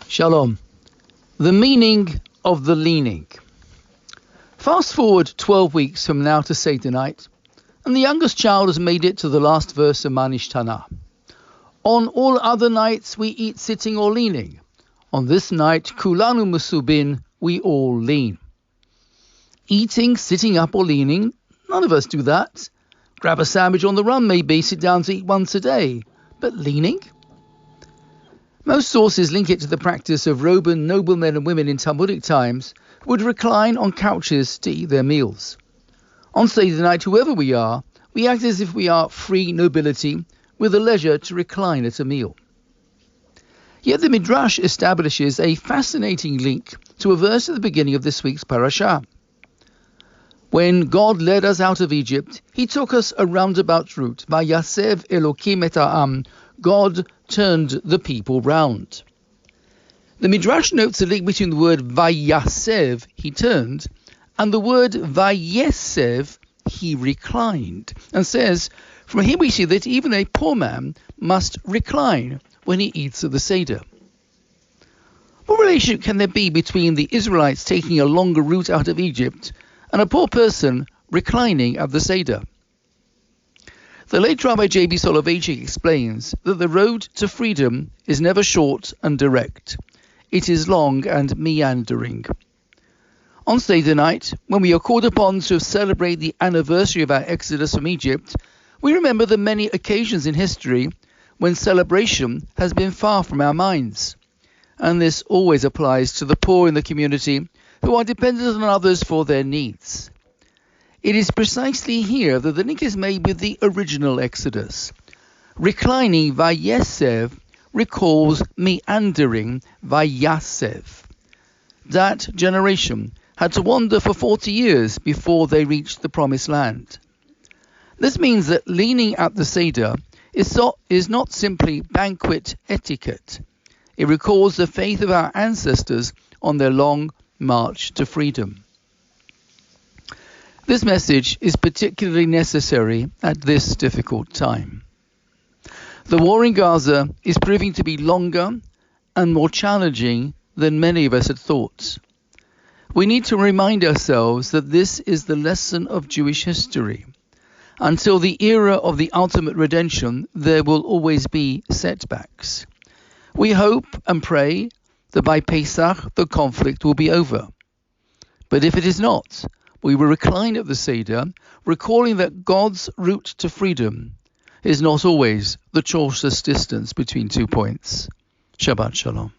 Shalom. The meaning of the leaning. Fast forward 12 weeks from now to Seder night, and the youngest child has made it to the last verse of Manishtana. On all other nights we eat sitting or leaning. On this night, Kulanu Musubin, we all lean. Eating, sitting up or leaning, none of us do that. Grab a sandwich on the run maybe, sit down to eat once a day. But leaning? Most sources link it to the practice of Roman noblemen and women in Talmudic times who would recline on couches to eat their meals. On Seder night, whoever we are, we act as if we are free nobility with the leisure to recline at a meal. Yet the Midrash establishes a fascinating link to a verse at the beginning of this week's parashah. When God led us out of Egypt, he took us a roundabout route. Vayasev Elokim et ha'am. God turned the people round. The Midrash notes a link between the word Vayasev, he turned, and the word Vayesev, he reclined, and says, from here we see that even a poor man must recline when he eats at the Seder. What relationship can there be between the Israelites taking a longer route out of Egypt and a poor person reclining at the Seder? The late Rabbi J.B. Soloveitchik explains that the road to freedom is never short and direct. It is long and meandering. On Seder night, when we are called upon to celebrate the anniversary of our exodus from Egypt, we remember the many occasions in history when celebration has been far from our minds. And this always applies to the poor in the community who are dependent on others for their needs. It is precisely here that the link is made with the original Exodus. Reclining Vayesev recalls meandering Vayasev. That generation had to wander for 40 years before they reached the Promised Land. This means that leaning at the Seder is not simply banquet etiquette. It recalls the faith of our ancestors on their long march to freedom. This message is particularly necessary at this difficult time. The war in Gaza is proving to be longer and more challenging than many of us had thought. We need to remind ourselves that this is the lesson of Jewish history. Until the era of the ultimate redemption, there will always be setbacks. We hope and pray that by Pesach the conflict will be over. But if it is not, we will recline at the Seder, recalling that God's route to freedom is not always the shortest distance between 2 points. Shabbat Shalom.